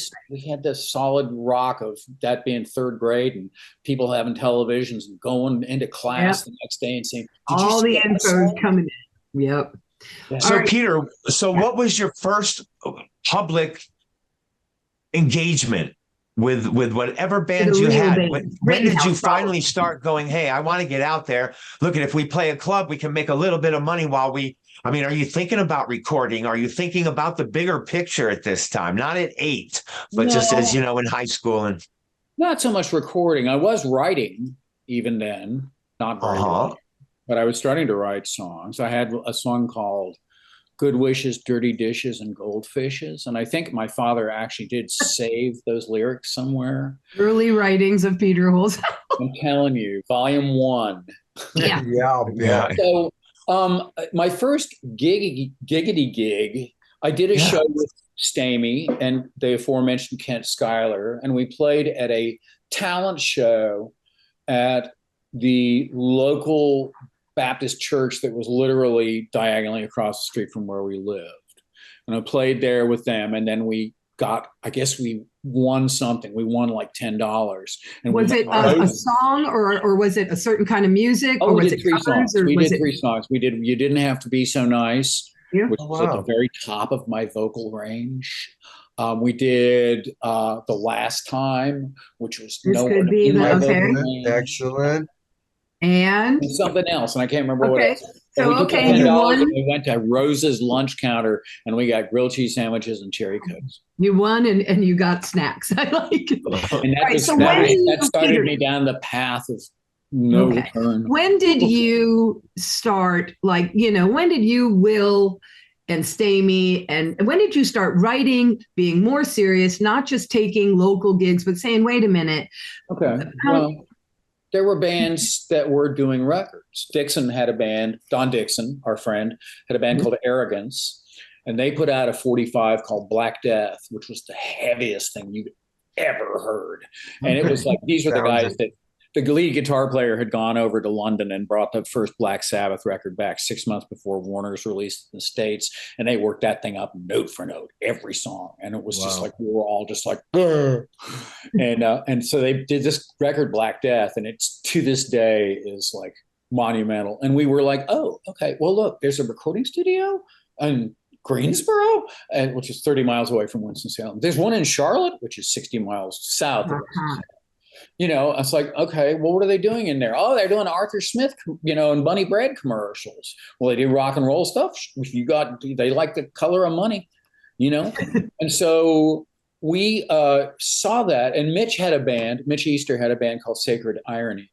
had this solid rock of that being 3rd grade and people having televisions and going into class the next day and saying, all the info coming in. Yep. So Peter, what was your first public engagement with whatever bands you had? When did you finally start going, hey, I want to get out there? Look, if we play a club, we can make a little bit of money I mean, are you thinking about recording? Are you thinking about the bigger picture at this time? Not at 8, but just as, in high school and not so much recording. I was writing even then, not very much, but I was starting to write songs. I had a song called Good Wishes, Dirty Dishes, and Goldfishes. And I think my father actually did save those lyrics somewhere. Early writings of Peter Holsapple. I'm telling you, volume 1. Yeah. Yeah. So my first giggity gig, I did a show with Stamey and the aforementioned Kent Schuyler, and we played at a talent show at the local Baptist church that was literally diagonally across the street from where we lived. And I played there with them, and then we won something. We won like $10. And was it a song or was it a certain kind of music? Oh, or we was did it 3 songs. We did 3 songs. We did You Didn't Have to Be So Nice, which was at the very top of my vocal range. We did The Last Time, which was Excellent. And something else, and I can't remember what else. So, you won. We went to Rose's lunch counter, and we got grilled cheese sandwiches and cherry cokes. You won, and you got snacks. I like it. And that started me down the path of no return. When did you start, when did you, Will, and Stamey, and when did you start writing, being more serious, not just taking local gigs, but saying, wait a minute. Okay. There were bands that were doing records. Dixon had a band, Don Dixon, our friend, had a band called Arrogance, and they put out a 45 called Black Death, which was the heaviest thing you'd ever heard. And it was like, these were the guys that the lead guitar player had gone over to London and brought the first Black Sabbath record back 6 months before Warner's released in the States. And they worked that thing up note for note, every song. And it was just like, we were all just like, and so they did this record, Black Death, and it's to this day is like monumental. And we were like, oh, okay, well, look, there's a recording studio in Greensboro, which is 30 miles away from Winston-Salem. There's one in Charlotte, which is 60 miles south of Winston-Salem. It's like, okay, well, what are they doing in there? Oh, they're doing Arthur Smith, and Bunny Bread commercials. Well, they do rock and roll stuff. They like the color of money, And so we saw that, and Mitch Easter had a band called Sacred Irony,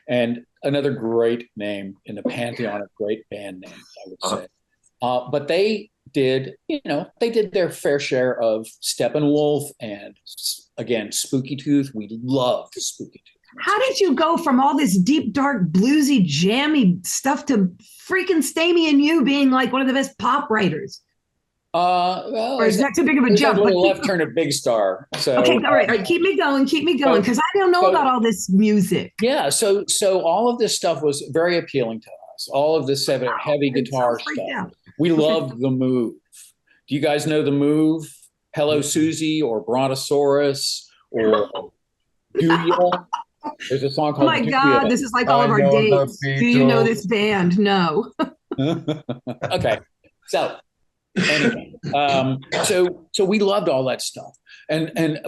and another great name in the pantheon of great band names, I would say. But they did their fair share of Steppenwolf and, again, Spooky Tooth. We loved Spooky Tooth. How did you go from all this deep, dark, bluesy, jammy stuff to freaking Stamey and you being like one of the best pop writers? Or is that too big of a jump? A little left turn at Big Star. So okay, all right, keep me going, because I don't know about all this music. Yeah, so all of this stuff was very appealing to us. All of this heavy guitar stuff. We loved The Move. Do you guys know The Move? Hello, Susie, or Brontosaurus, or Dooya? There's a song called Oh my God, this is like all of our dates. Do you know this band? No. Okay. So anyway, so we loved all that stuff.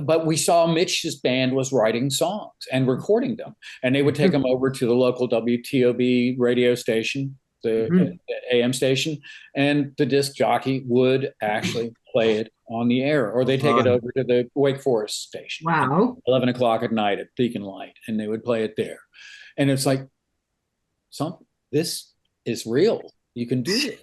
But we saw Mitch's band was writing songs and recording them, and they would take them over to the local WTOB radio station, the AM station, and the disc jockey would actually play it on the air, or they take it over to the Wake Forest station. Wow. 11 o'clock at night at Beacon Light, and they would play it there. And it's like, this is real. You can do this.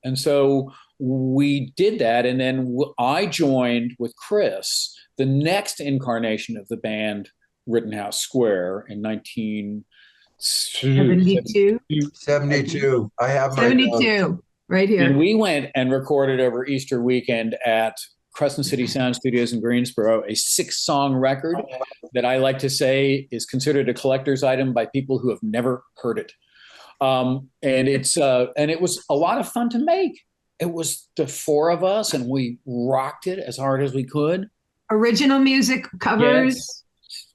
And so we did that. And then I joined with Chris, the next incarnation of the band Rittenhouse Square in 1972. 72. I have my 72. Right here. And we went and recorded over Easter weekend at Crescent City Sound Studios in Greensboro, a 6-song record that I like to say is considered a collector's item by people who have never heard it. And it was a lot of fun to make. It was the 4 of us, and we rocked it as hard as we could. Original music, covers.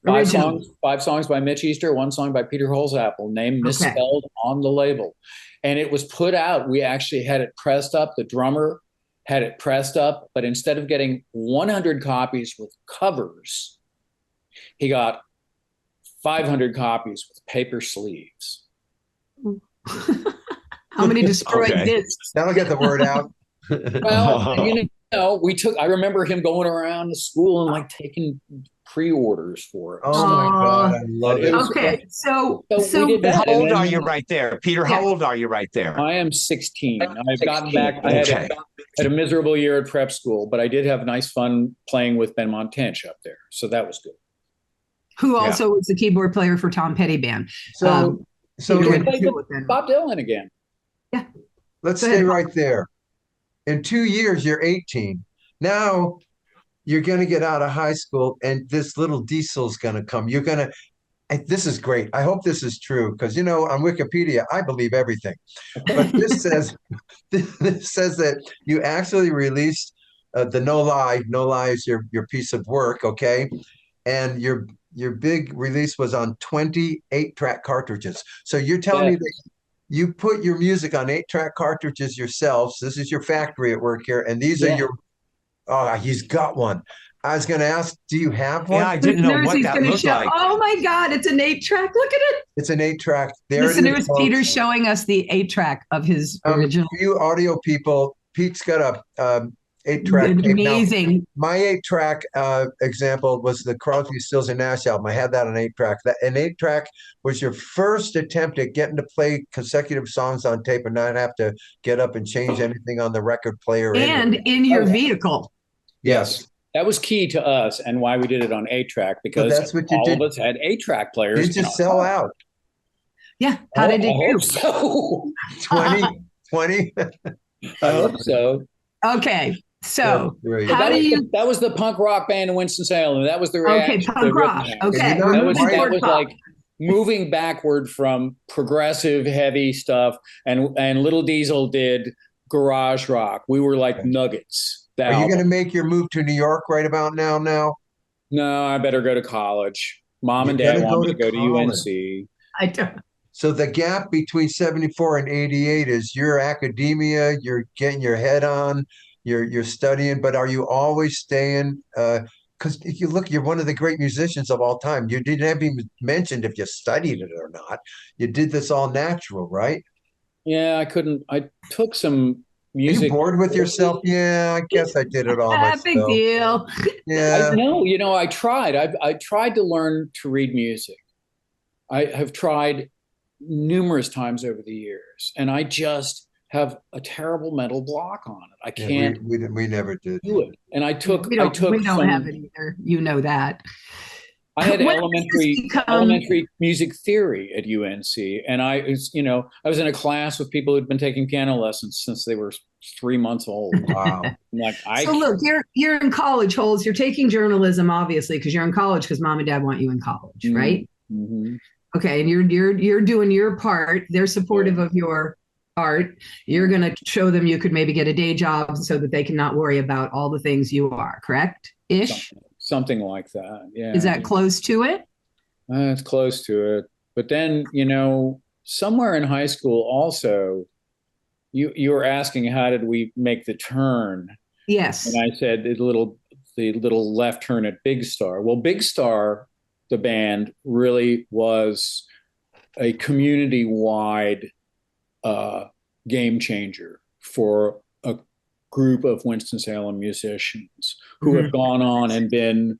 Yes. 5 songs by Mitch Easter, 1 song by Peter Holsapple, name misspelled on the label. And it was put out. We actually had it pressed up. The drummer had it pressed up, but instead of getting 100 copies with covers, he got 500 copies with paper sleeves. How many destroyed discs? That'll get the word out. Well, I remember him going around the school and like taking pre-orders for it. Oh my God, I love it. Okay, so we did that. How old are you right there, Peter? How old are you right there? I am 16. I've gotten back. I had a miserable year at prep school, but I did have nice fun playing with Ben Montench up there, so that was good. Who also was the keyboard player for Tom Petty Band. So Bob Dylan again. Yeah. Let's stay right there. In 2 years, you're 18. Now you're going to get out of high school and this little diesel's going to come. This is great. I hope this is true because, on Wikipedia, I believe everything. But this says that you actually released the No Lie is your piece of work, okay? And your big release was on 20 8-track cartridges. So you're telling me that you put your music on 8-track cartridges yourselves. This is your factory at work here. And these are your, he's got one. I was going to ask, do you have one? Yeah, I didn't know what that looked like. Oh my God, it's an 8-track. Look at it. It's an 8-track. There Listeners, Peter's showing us the 8-track of his original. For you audio people, Pete's got a 8-track. Amazing. Now, my 8-track example was the Crosby, Stills and Nash album. I had that on 8-track. An 8-track was your first attempt at getting to play consecutive songs on tape and not have to get up and change anything on the record player. And in your vehicle. Yes. That was key to us and why we did it on 8-track, because that's what all of us had 8-track players. Did you sell out? Yeah. How did it do? So 20? I hope so. Okay. So that was the punk rock band in Winston-Salem. That was the reaction. Okay, punk rock. Okay. That was like moving backward from progressive heavy stuff, and Little Diesel did garage rock. We were like nuggets. Are you going to make your move to New York right about now? No, I better go to college. Mom and Dad want me to go to UNC. I don't. So the gap between 74 and 88 is your academia, you're getting your head on, you're studying, but are you always staying? Because if you look, you're one of the great musicians of all time. You didn't have even mentioned if you studied it or not. You did this all natural, right? Yeah, I couldn't. I took some music. Are you bored with yourself? Yeah, I guess I did it all myself. Big deal. Yeah. I tried. I tried to learn to read music. I have tried numerous times over the years, and I just have a terrible mental block on it. I can't. We never did do it. And I took. We don't have it either. You know that. I had elementary music theory at UNC, and I was in a class with people who'd been taking piano lessons since they were 3 months old. Wow! Look, you're in college, Holes. You're taking journalism, obviously, because you're in college because mom and dad want you in college, right? Mm-hmm. Okay, and you're doing your part. They're supportive of your art. You're going to show them you could maybe get a day job so that they can not worry about all the things you are. Correct-ish. Something like that. Yeah. Is that close to it? It's close to it. But then, somewhere in high school also, you were asking how did we make the turn? Yes. And I said the little left turn at Big Star. Well, Big Star, the band, really was a community-wide game changer for a group of Winston-Salem musicians who have gone on and been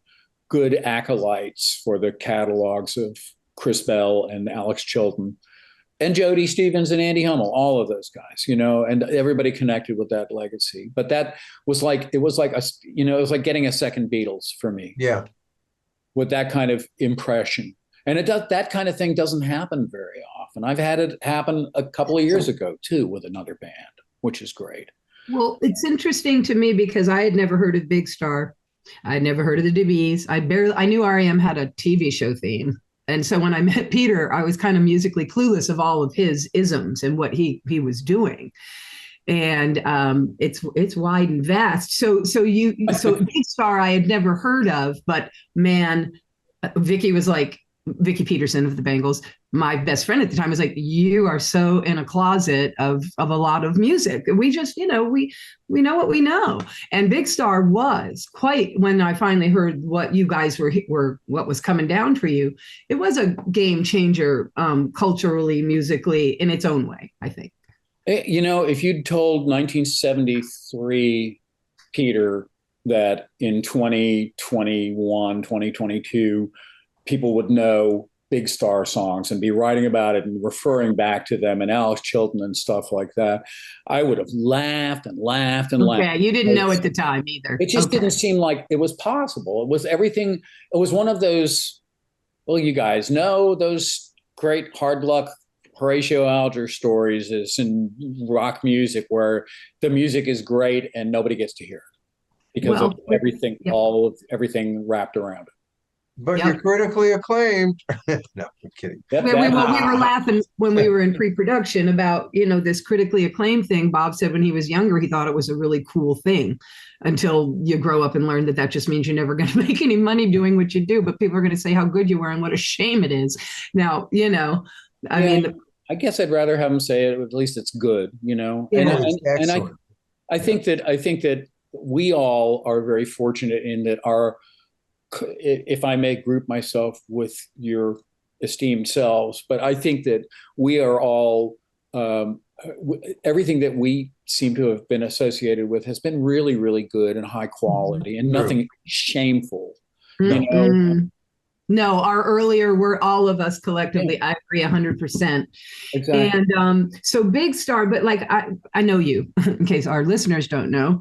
good acolytes for the catalogs of Chris Bell and Alex Chilton and Jody Stevens and Andy Hummel, all of those guys, and everybody connected with that legacy. But that was it was like getting a second Beatles for me. Yeah. With that kind of impression. And that kind of thing doesn't happen very often. I've had it happen a couple of years ago too with another band, which is great. Well, it's interesting to me because I had never heard of Big Star. I'd never heard of the DBs. I knew R.E.M. had a TV show theme. And so when I met Peter, I was kind of musically clueless of all of his isms and what he was doing. And it's wide and vast. So Big Star I had never heard of, but man, Vicky was like, Vicky Peterson of the Bangles, my best friend at the time, was like, you are so in a closet of a lot of music. We just, we know what we know. And Big Star was quite, when I finally heard what you guys were what was coming down for you, it was a game changer, culturally, musically, in its own way, I think. If you'd told 1973 Peter that in 2021, 2022, people would know Big Star songs and be writing about it and referring back to them and Alex Chilton and stuff like that, I would have laughed and laughed and laughed. Yeah, you didn't know at the time either. It just didn't seem like it was possible. It was everything. It was one of those, well, you guys know those great Hard Luck Horatio Alger stories is in rock music where the music is great and nobody gets to hear it because of everything, everything wrapped around it. But you're critically acclaimed. No, I'm kidding. We were laughing when we were in pre-production about, this critically acclaimed thing. Bob said when he was younger, he thought it was a really cool thing until you grow up and learn that just means you're never going to make any money doing what you do. But people are going to say how good you were and what a shame it is. Now, I mean, I guess I'd rather have them say it. At least it's good, Yeah. And I think that we all are very fortunate in that if I may group myself with your esteemed selves, but I think that we are all, everything that we seem to have been associated with has been really, really good and high quality and nothing shameful. No, our earlier, we're all of us collectively. I agree 100%. Exactly. And so Big Star, but like, I know you, in case our listeners don't know,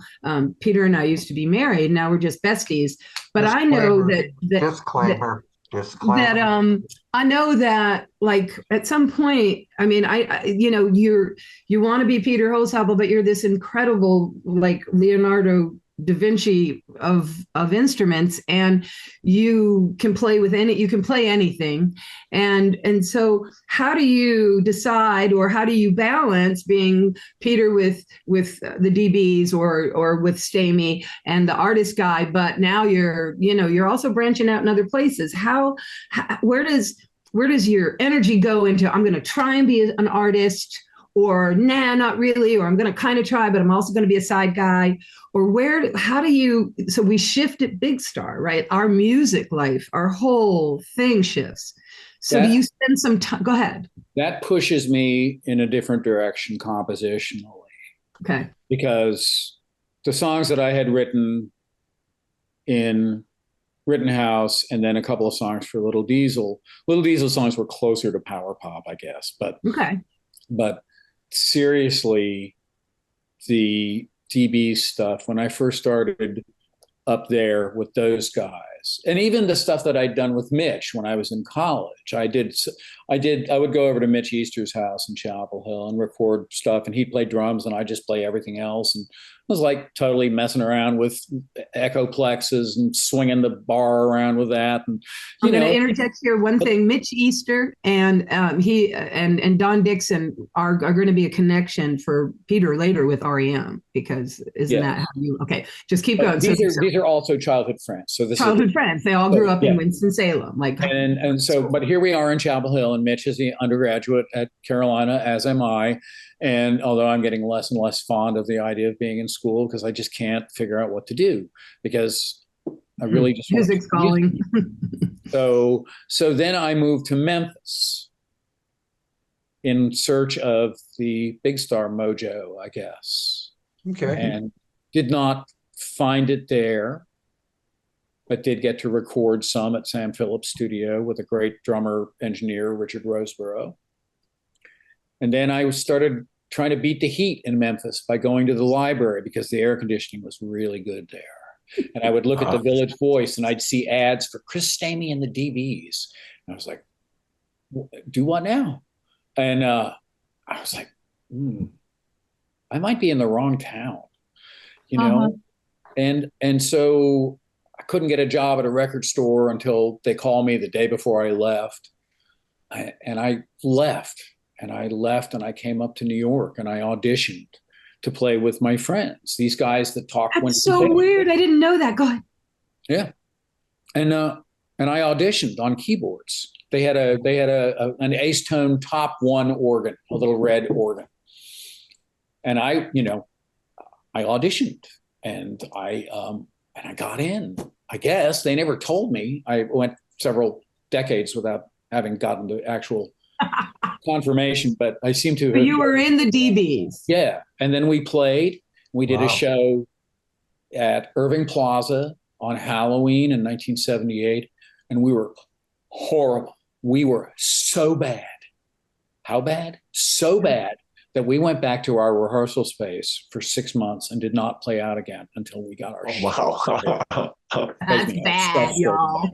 Peter and I used to be married. Now we're just besties. But I know that disclaimer. That I know that like at some point, I mean, you want to be Peter Holsapple, but you're this incredible like Leonardo da Vinci of instruments, and you can play anything. And so how do you decide, or how do you balance being Peter with the DBs or with Stamey and the artist guy, but now you're also branching out in other places? Where does your energy go into, I'm going to try and be an artist, or nah, not really, or I'm going to kind of try, but I'm also going to be a side guy? Or so we shift at Big Star, right? Our music life, our whole thing shifts. So do you spend some time? Go ahead. That pushes me in a different direction compositionally. Okay. Because the songs that I had written in Rittenhouse and then a couple of songs for Little Diesel songs were closer to power pop, I guess. But seriously, the DB stuff, when I first started up there with those guys, and even the stuff that I'd done with Mitch when I was in college, I would go over to Mitch Easter's house in Chapel Hill and record stuff, and he'd play drums and I'd just play everything else. And I was like totally messing around with echo plexes and swinging the bar around with that. And I'm going to interject here one thing. Mitch Easter and he and Don Dixon are going to be a connection for Peter later with R.E.M. because isn't that how you? Okay, just keep going. These are also childhood friends. So childhood friends. They all grew up in Winston Salem, but here we are in Chapel Hill, and Mitch is the undergraduate at Carolina, as am I. And although I'm getting less and less fond of the idea of being in school because I just can't figure out what to do because I really just music's calling. So then I moved to Memphis in search of the Big Star mojo, I guess. Okay. And did not find it there, but did get to record some at Sam Phillips' studio with a great drummer engineer, Richard Roseborough. And then I started trying to beat the heat in Memphis by going to the library because the air conditioning was really good there. And I would look at the Village Voice and I'd see ads for Chris Stamey and the DBs. And I was like, do what now? And I was like, I might be in the wrong town, And so I couldn't get a job at a record store until they called me the day before I left. And I left. And I came up to New York and I auditioned to play with my friends, these guys that talk. That's so weird. I didn't know that. Go ahead. Yeah. And I auditioned on keyboards They had an ace tone top one organ, a little red organ. And I auditioned and I got in. I guess they never told me. I went several decades without having gotten the actual confirmation, but I seem to have. You were in the DBs. Yeah. And then we played. We did Wow. a show at Irving Plaza on Halloween in 1978, and we were horrible. We were so bad. How bad? So bad that we went back to our rehearsal space for 6 months and did not play out again until we got our show. Wow. That's bad, y'all.